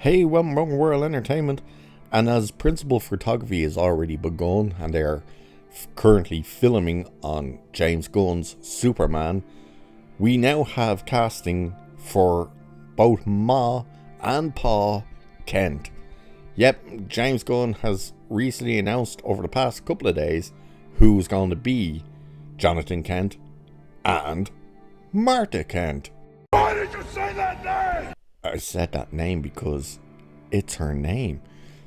Hey, welcome World Entertainment. And as principal photography has already begun and they are currently filming on James Gunn's Superman, we now have casting for both Ma and Pa Kent. Yep, James Gunn has recently announced over the past couple of days who's going to be Jonathan Kent and Martha Kent. Why did you say that name? I said that name because it's her name.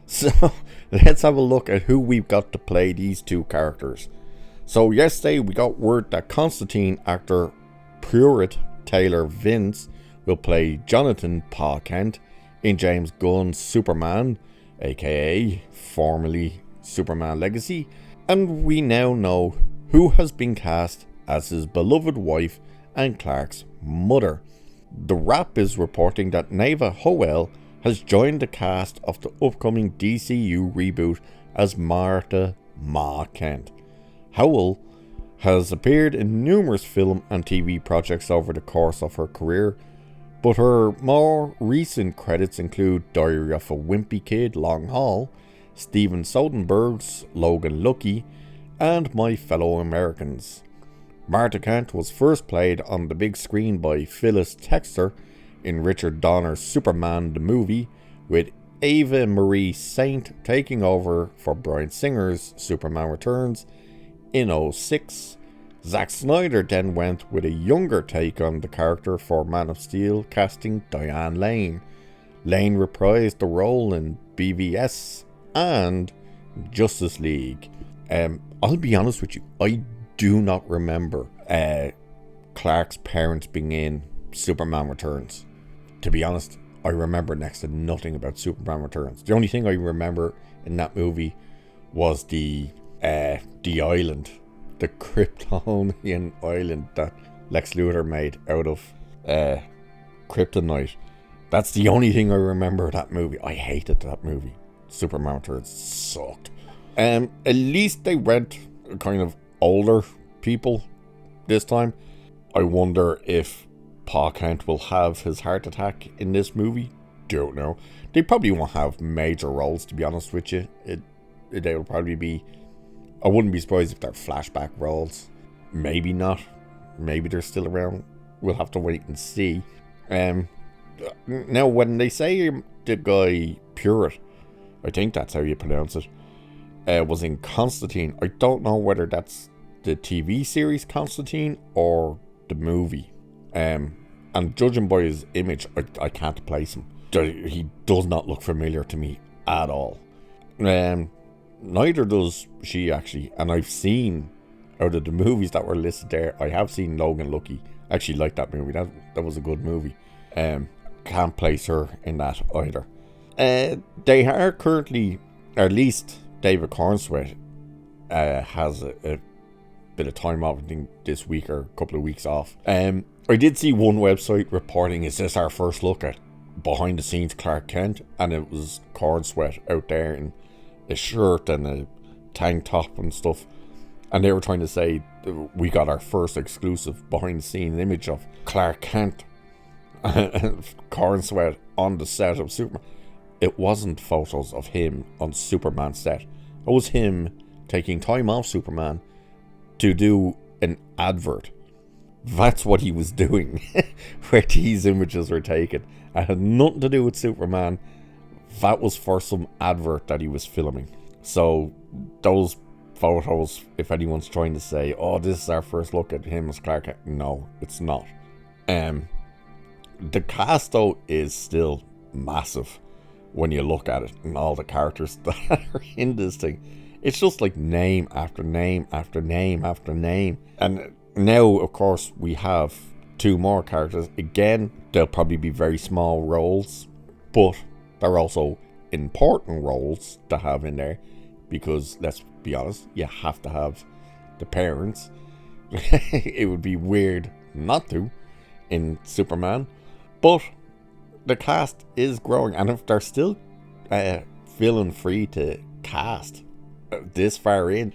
So let's have a look at who we've got to play these two characters. So yesterday we got word that Constantine actor Pruitt Taylor Vince will play Jonathan Pa Kent in James Gunn's Superman, aka formerly Superman Legacy, and we now know who has been cast as his beloved wife and Clark's mother. The Wrap is reporting that Neva Howell has joined the cast of the upcoming DCU reboot as Martha Ma Kent. Howell has appeared in numerous film and TV projects over the course of her career, but her more recent credits include Diary of a Wimpy Kid, Long Haul, Steven Soderbergh's Logan Lucky, and My Fellow Americans. Martha Kent was first played on the big screen by Phyllis Textor in Richard Donner's Superman the Movie, with Ava Marie Saint taking over for Bryan Singer's Superman Returns in 2006. Zack Snyder then went with a younger take on the character for Man of Steel, casting Diane Lane. Lane reprised the role in BVS and Justice League. I'll be honest with you, I do not remember Clark's parents being in Superman Returns. To be honest, I remember next to nothing about Superman Returns. The only thing I remember in that movie was the island, the Kryptonian island that Lex Luthor made out of kryptonite. That's the only thing I remember of that movie. I hated that movie. Superman Returns sucked. At least they went kind of older people this time. I wonder if Pa Kent will have his heart attack in this movie. Don't know. They probably won't have major roles, to be honest with you. They will probably be, I wouldn't be surprised if they're flashback roles. Maybe not. Maybe they're still around. We'll have to wait and see. Now, when they say the guy Pruitt, I think that's how you pronounce it, was in Constantine, I don't know whether that's the TV series Constantine or the movie. And judging by his image, I can't place him. He does not look familiar to me at all. Neither does she, actually. And I've seen, out of the movies that were listed there, I have seen Logan Lucky. I actually liked that movie. That was a good movie. Can't place her in that either. They are currently, or at least David Cornsweet has a bit of time off, I think this week or a couple of weeks off. I did see one website reporting, is this our first look at behind the scenes Clark Kent? And it was Cornsweet out there in a shirt and a tank top and stuff, and they were trying to say we got our first exclusive behind the scenes image of Clark Kent and Cornsweet on the set of Superman. It wasn't photos of him on Superman set. It was him taking time off Superman to do an advert. That's what he was doing where these images were taken. It had nothing to do with Superman. That was for some advert that he was filming. So those photos, if anyone's trying to say, oh, this is our first look at him as Clark Kent, no, it's not. The cast though is still massive when you look at it, and all the characters that are in this thing. It's just like name after name after name after name. And now, of course, we have two more characters. Again, they'll probably be very small roles, but they're also important roles to have in there, because, let's be honest, you have to have the parents. It would be weird not to in Superman. But the cast is growing, and if they're still feeling free to cast this far in,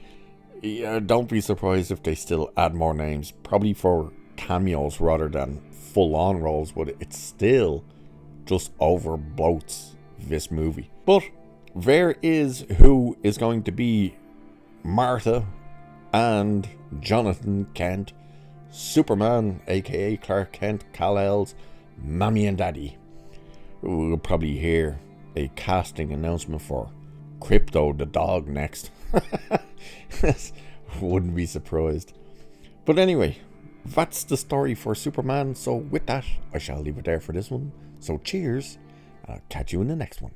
don't be surprised if they still add more names, probably for cameos rather than full-on roles, but it still just overbloats this movie. But there is who is going to be Martha and Jonathan Kent, Superman, aka Clark Kent, Kal-El's mommy and daddy. We'll probably hear a casting announcement for Crypto the dog next. Wouldn't be surprised. But anyway, that's the story for Superman. So with that, I shall leave it there for this one. So cheers, and I'll catch you in the next one.